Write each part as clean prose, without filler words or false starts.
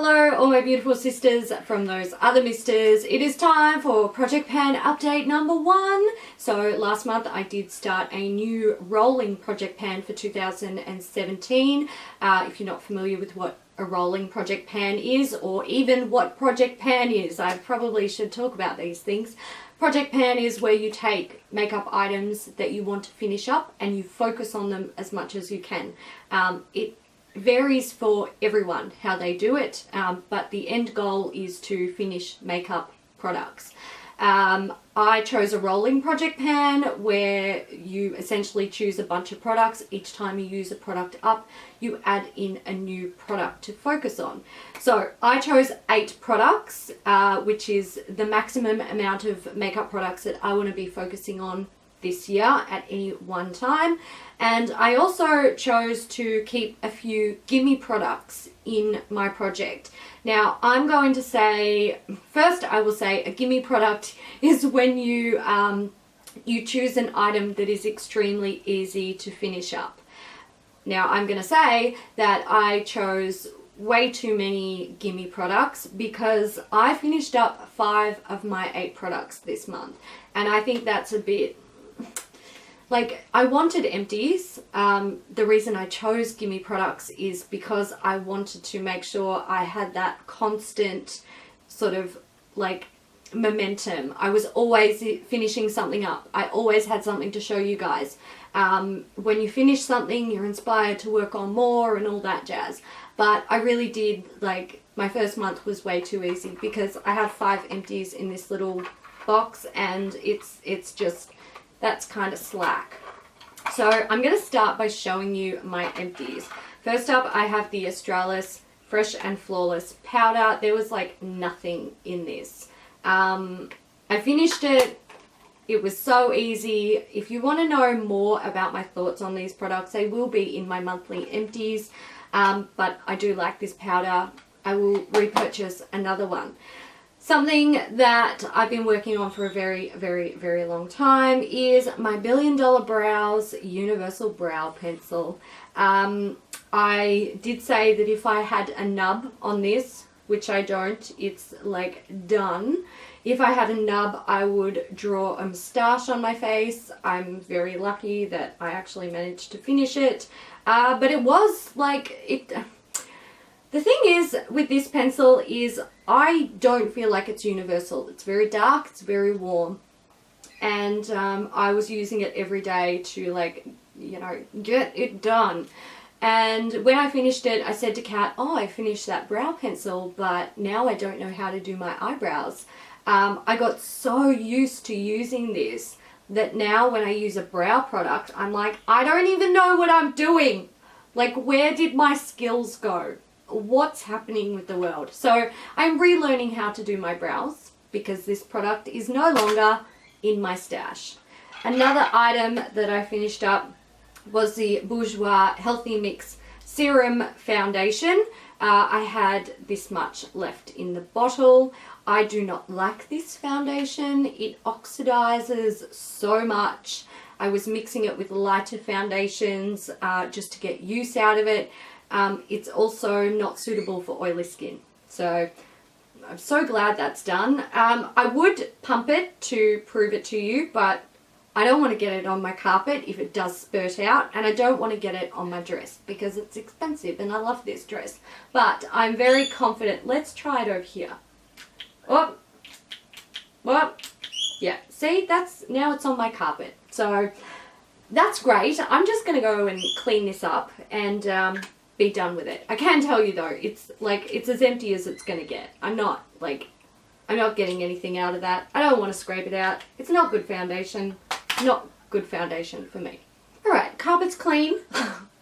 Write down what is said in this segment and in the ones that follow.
Hello all my beautiful sisters from those other misters. It is time for Project Pan update number 1. So last month I did start a new rolling Project Pan for 2017. If you're not familiar with what a rolling Project Pan is, or even what Project Pan is, I probably should talk about these things. Project Pan is where you take makeup items that you want to finish up and you focus on them as much as you can. It varies for everyone how they do it, but the end goal is to finish makeup products. I chose a rolling Project Pan where you essentially choose a bunch of products. Each time you use a product up, you add in a new product to focus on. So I chose 8 products, which is the maximum amount of makeup products that I want to be focusing on this year at any one time. And I also chose to keep a few gimme products in my project. Now I'm going to say, first I will say a gimme product is when you choose an item that is extremely easy to finish up. Now I'm going to say that I chose way too many gimme products because I finished up 5 of my 8 products this month, and I think that's a bit like, I wanted Empties. The reason I chose gimme products is because I wanted to make sure I had that constant sort of like momentum. I was always finishing something up. I always had something to show you guys. When you finish something, you're inspired to work on more and all that jazz. But I really did, like, my first month was way too easy because I have 5 Empties in this little box, and it's just, that's kind of slack. So I'm going to start by showing you my Empties. First up, I have the Australis Fresh and Flawless powder. There was like nothing in this. I finished it. It was so easy. If you want to know more about my thoughts on these products, they will be in my monthly Empties. But I do like this powder. I will repurchase another one. Something that I've been working on for a very, very, very long time is my $1 Billion Brows Universal Brow Pencil. I did say that if I had a nub on this, which I don't, it's like done. If I had a nub, I would draw a moustache on my face. I'm very lucky that I actually managed to finish it. But it was like, the thing is with this pencil is I don't feel like it's universal. It's very dark, it's very warm, and I was using it every day to, like, you know, get it done. And when I finished it, I said to Kat, oh, I finished that brow pencil, but now I don't know how to do my eyebrows. I got so used to using this that now when I use a brow product, I'm like, I don't even know what I'm doing. Like, where did my skills go? What's happening with the world? So I'm relearning how to do my brows because this product is no longer in my stash. Another item that I finished up was the Bourjois Healthy Mix Serum Foundation. I had this much left in the bottle. I do not like this foundation. It oxidizes so much. I was mixing it with lighter foundations just to get use out of it. It's also not suitable for oily skin. So I'm so glad that's done. I would pump it to prove it to you, but I don't want to get it on my carpet if it does spurt out, and I don't want to get it on my dress because it's expensive and I love this dress. But I'm very confident. Let's try it over here. Oh, well, yeah, see, now it's on my carpet. So that's great. I'm just going to go and clean this up and be done with it. I can tell you though, it's as empty as it's gonna get. I'm not getting anything out of that. I don't want to scrape it out. It's not good foundation. Not good foundation for me. Alright, carpet's clean.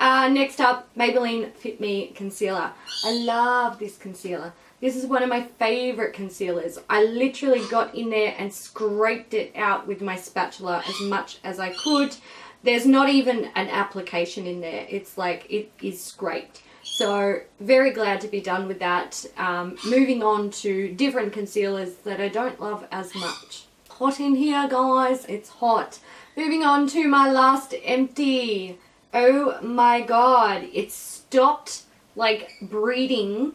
Next up, Maybelline Fit Me Concealer. I love this concealer. This is one of my favorite concealers. I literally got in there and scraped it out with my spatula as much as I could. There's not even an application in there. It's like it is scraped. So very glad to be done with that. Moving on to different concealers that I don't love as much. Hot in here, guys. It's hot. Moving on to my last empty. Oh my god. It stopped like breeding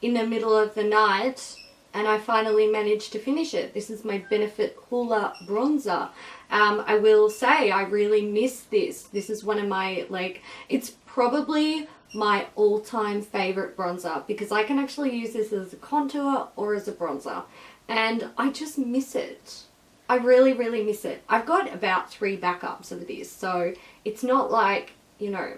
in the middle of the night and I finally managed to finish it. This is my Benefit Hoola bronzer. I will say I really miss this. This is one of my, like, it's probably my all-time favorite bronzer because I can actually use this as a contour or as a bronzer, and I just miss it. I really, really miss it. I've got about 3 backups of this, so it's not like, you know,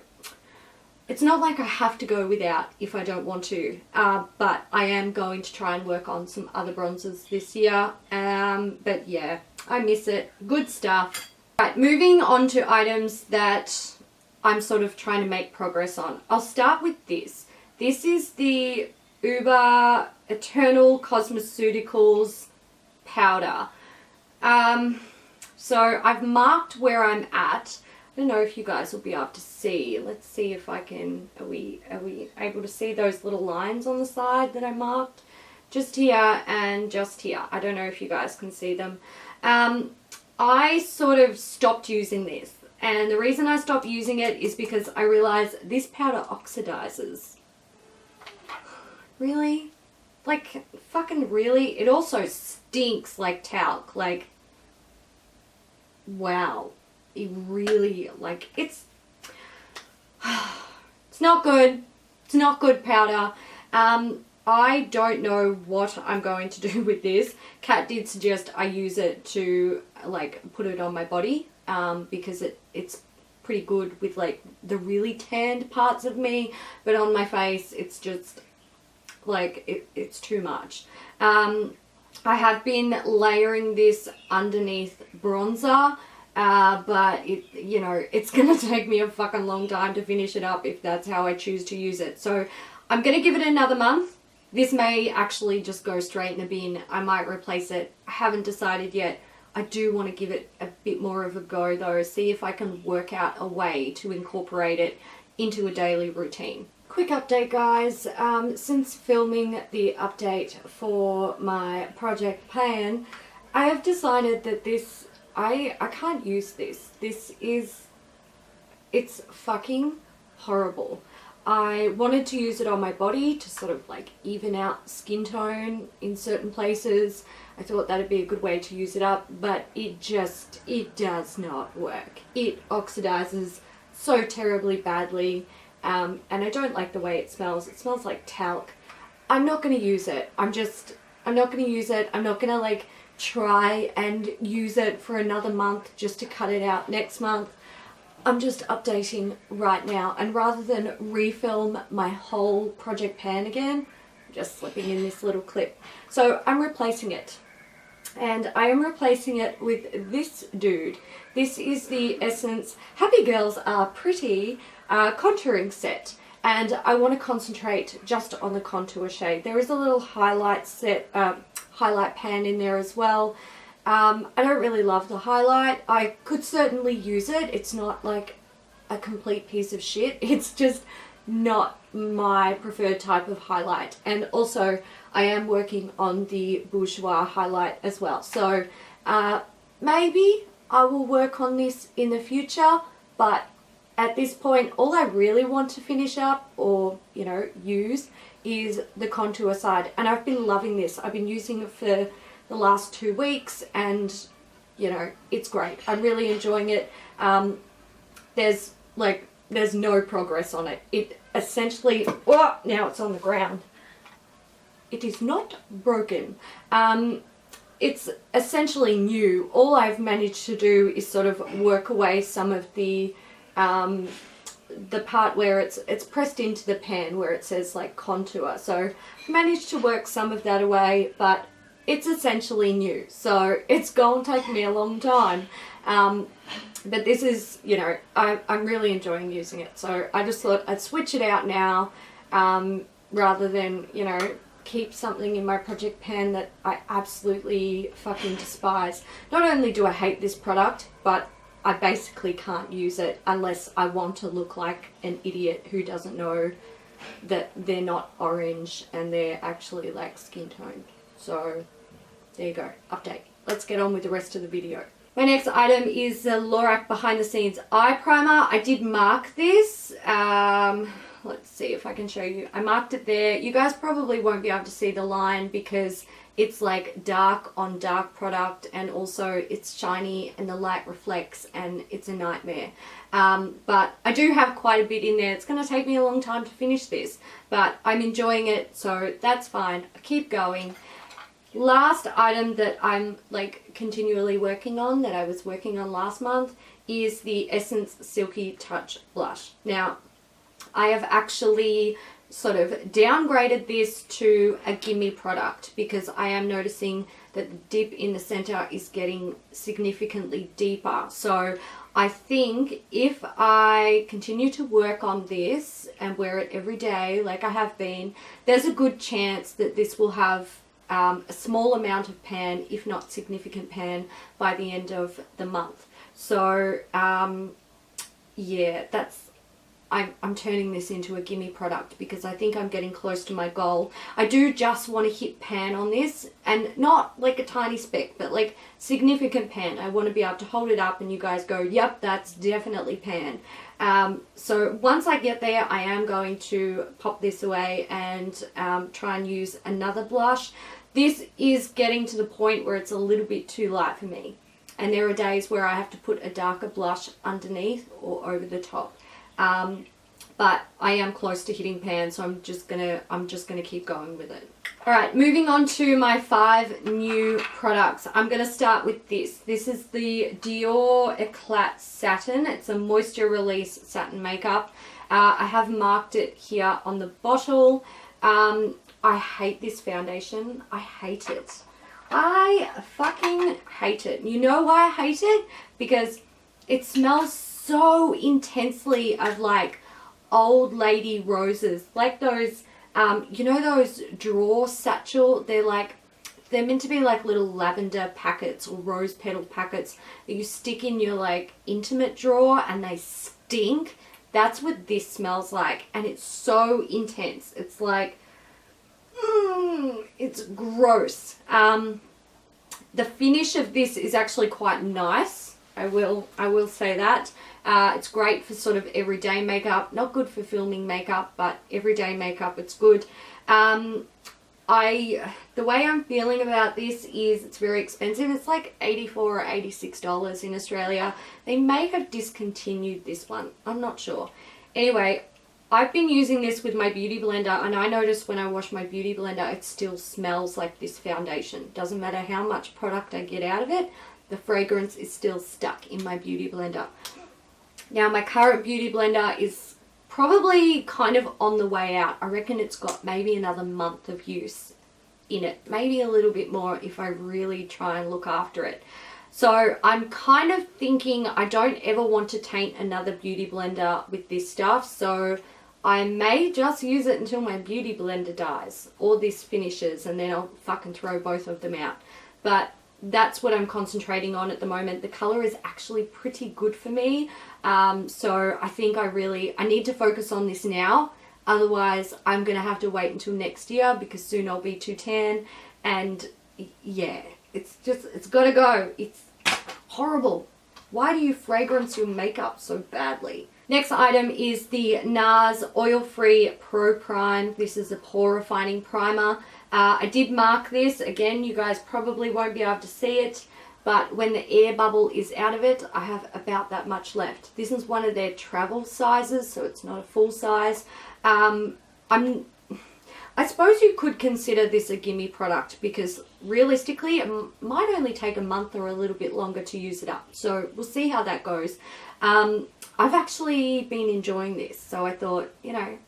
it's not like I have to go without if I don't want to, but I am going to try and work on some other bronzers this year. But yeah, I miss it. Good stuff. Right, moving on to items that I'm sort of trying to make progress on. I'll start with this. This is the Uber Eternal Cosmeceuticals powder. So I've marked where I'm at. I don't know if you guys will be able to see. Let's see if I can, are we able to see those little lines on the side that I marked? Just here and just here. I don't know if you guys can see them. I sort of stopped using this. And the reason I stopped using it is because I realized this powder oxidizes. Really? Like, fucking really? It also stinks like talc. Like, wow. It really, like, it's not good. It's not good powder. I don't know what I'm going to do with this. Kat did suggest I use it to, like, put it on my body, because it's pretty good with, like, the really tanned parts of me, but on my face it's just, like, it's too much. I have been layering this underneath bronzer, but you know, it's gonna take me a fucking long time to finish it up if that's how I choose to use it. So I'm gonna give it another month. This may actually just go straight in the bin. I might replace it. I haven't decided yet. I do want to give it a bit more of a go though, see if I can work out a way to incorporate it into a daily routine. Quick update, guys. Since filming the update for my project pan, I have decided that this, I can't use this. It's fucking horrible. I wanted to use it on my body to sort of like even out skin tone in certain places. I thought that'd be a good way to use it up, but it does not work. It oxidizes so terribly badly, and I don't like the way it smells. It smells like talc. I'm not going to use it. I'm not going to use it. I'm not going to like try and use it for another month just to cut it out next month. I'm just updating right now, and rather than refilm my whole project pan again, I'm just slipping in this little clip. So I'm replacing it, and I am replacing it with this dude. This is the Essence Happy Girls Are Pretty contouring set, and I want to concentrate just on the contour shade. There is a little highlight pan in there as well. I don't really love the highlight. I could certainly use it. It's not like a complete piece of shit. It's just not my preferred type of highlight. And also I am working on the Bourjois highlight as well. So maybe I will work on this in the future, but at this point all I really want to finish up or, you know, use is the contour side. And I've been loving this. I've been using it for the last 2 weeks, and you know, it's great. I'm really enjoying it. There's no progress on it. It essentially, oh, now it's on the ground. It is not broken. It's essentially new. All I've managed to do is sort of work away some of the part where it's pressed into the pan where it says like contour. So I've managed to work some of that away, but it's essentially new, so it's going to take me a long time. But this is, you know, I'm really enjoying using it, so I just thought I'd switch it out now, rather than, you know, keep something in my project pan that I absolutely fucking despise. Not only do I hate this product, but I basically can't use it unless I want to look like an idiot who doesn't know that they're not orange and they're actually like skin toned. So there you go, update. Let's get on with the rest of the video. My next item is the Lorac Behind the Scenes Eye Primer. I did mark this. let's see if I can show you. I marked it there. You guys probably won't be able to see the line because it's like dark on dark product, and also it's shiny and the light reflects and it's a nightmare. But I do have quite a bit in there. It's going to take me a long time to finish this, but I'm enjoying it, so that's fine. I keep going. Last item that I'm like continually working on, that I was working on last month, is the Essence Silky Touch Blush. Now, I have actually sort of downgraded this to a gimme product because I am noticing that the dip in the center is getting significantly deeper. So I think if I continue to work on this and wear it every day like I have been, there's a good chance that this will have a small amount of pan, if not significant pan, by the end of the month. So yeah, I'm turning this into a gimme product because I think I'm getting close to my goal. I do just want to hit pan on this, and not like a tiny speck, but like significant pan. I want to be able to hold it up and you guys go, yep, that's definitely pan. So once I get there, I am going to pop this away and try and use another blush. This is getting to the point where it's a little bit too light for me. And there are days where I have to put a darker blush underneath or over the top. But I am close to hitting pan, so I'm just gonna keep going with it. All right, moving on to my 5 new products. I'm gonna start with this. This is the Dior Eclat Satin. It's a moisture release satin makeup. I have marked it here on the bottle. I hate this foundation. I hate it. I fucking hate it. You know why I hate it? Because it smells so intensely of like old lady roses, like those you know those drawer satchel, they're meant to be like little lavender packets or rose petal packets that you stick in your like intimate drawer and they stink. That's what this smells like, and it's so intense. It's like it's gross. The finish of this is actually quite nice. I will say that. It's great for sort of everyday makeup. Not good for filming makeup, but everyday makeup, it's good. The way I'm feeling about this is it's very expensive. It's like $84 or $86 in Australia. They may have discontinued this one. I'm not sure. Anyway, I've been using this with my beauty blender, and I notice when I wash my beauty blender, it still smells like this foundation. Doesn't matter how much product I get out of it, the fragrance is still stuck in my beauty blender. Now, my current beauty blender is probably kind of on the way out. I reckon it's got maybe another month of use in it. Maybe a little bit more if I really try and look after it. So I'm kind of thinking I don't ever want to taint another beauty blender with this stuff. So I may just use it until my beauty blender dies or this finishes, and then I'll fucking throw both of them out. But that's what I'm concentrating on at the moment. The color is actually pretty good for me. So I think I need to focus on this now. Otherwise, I'm going to have to wait until next year because soon I'll be too tan. And yeah, it's got to go. It's horrible. Why do you fragrance your makeup so badly? Next item is the NARS Oil-Free Pro Prime. This is a pore refining primer. I did mark this. Again, you guys probably won't be able to see it, but when the air bubble is out of it, I have about that much left. This is one of their travel sizes, so it's not a full size. I suppose you could consider this a gimme product because realistically it might only take a month or a little bit longer to use it up. So we'll see how that goes. I've actually been enjoying this, so I thought,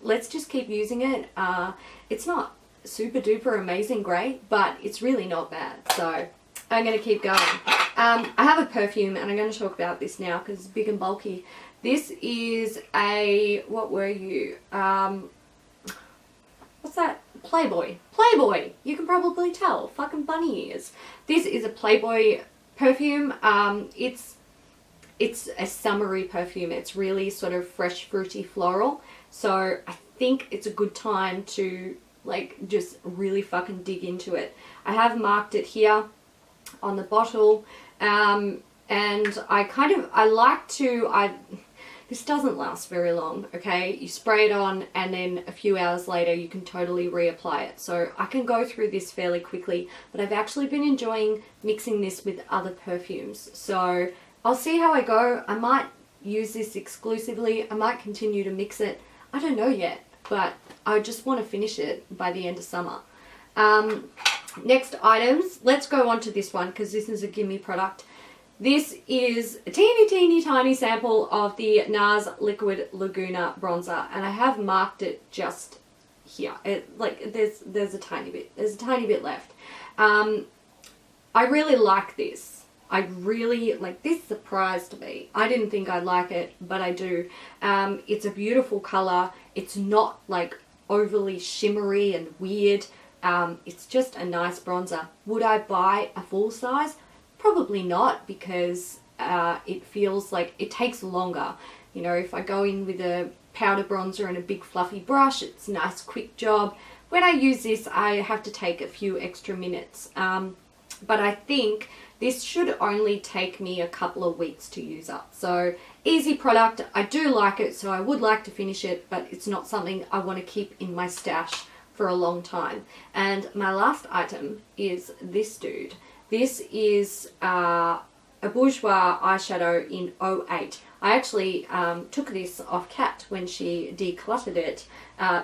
let's just keep using it. It's not super duper amazing great, but it's really not bad. So I'm going to keep going. I have a perfume and I'm going to talk about this now because it's big and bulky. This is a, what were you? What's that? Playboy. Playboy! You can probably tell. Fucking bunny ears. This is a Playboy perfume. It's a summery perfume. It's really sort of fresh, fruity, floral. So I think it's a good time to just really fucking dig into it. I have marked it here on the bottle. And I like to, This doesn't last very long, okay? You spray it on and then a few hours later you can totally reapply it. So I can go through this fairly quickly, but I've actually been enjoying mixing this with other perfumes. So I'll see how I go. I might use this exclusively. I might continue to mix it. I don't know yet, but I just want to finish it by the end of summer. Next items, let's go on to this one because this is a gimme product. This is a teeny tiny sample of the NARS Liquid Laguna Bronzer, and I have marked it just here. There's a tiny bit left. I really like this. I really like this. Surprised me. I didn't think I'd like it, but I do. It's a beautiful color. It's not like overly shimmery and weird. It's just a nice bronzer. Would I buy a full size? Probably not, because it feels like it takes longer. You know, if I go in with a powder bronzer and a big fluffy brush, it's a nice quick job. When I use this, I have to take a few extra minutes. But I think this should only take me a couple of weeks to use up. So easy product. I do like it, so I would like to finish it, but it's not something I want to keep in my stash for a long time. And my last item is this dude. This is a Bourjois eyeshadow in 08. I actually took this off Kat when she decluttered it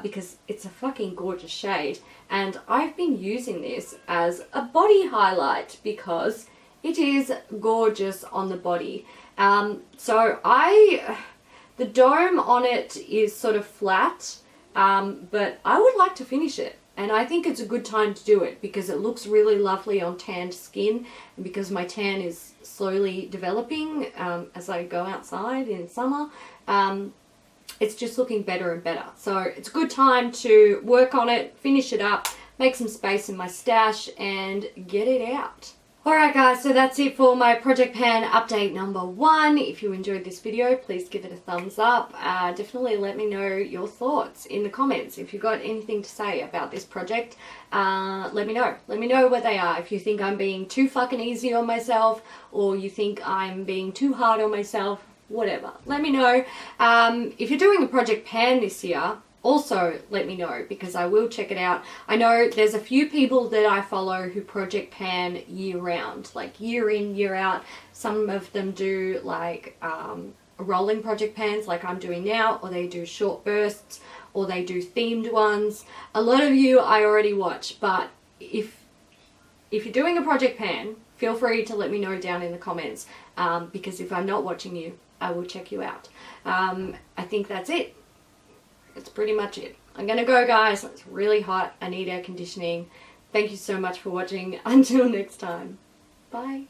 because it's a fucking gorgeous shade, and I've been using this as a body highlight because it is gorgeous on the body. So the dome on it is sort of flat, but I would like to finish it. And I think it's a good time to do it because it looks really lovely on tanned skin, and because my tan is slowly developing as I go outside in summer, it's just looking better and better. So it's a good time to work on it, finish it up, make some space in my stash and get it out. Alright guys, so that's it for my Project Pan update number 1. If you enjoyed this video, please give it a thumbs up. Definitely let me know your thoughts in the comments. If you've got anything to say about this project, let me know. Let me know what they are. If you think I'm being too fucking easy on myself, or you think I'm being too hard on myself, whatever. Let me know. If you're doing a Project Pan this year, also let me know, because I will check it out. I know there's a few people that I follow who Project Pan year round, like year in, year out. Some of them do like rolling Project Pans like I'm doing now, or they do short bursts, or they do themed ones. A lot of you I already watch, but if you're doing a Project Pan, feel free to let me know down in the comments, because if I'm not watching you, I will check you out. I think that's it. That's pretty much it. I'm gonna go, guys. It's really hot. I need air conditioning. Thank you so much for watching. Until next time. Bye.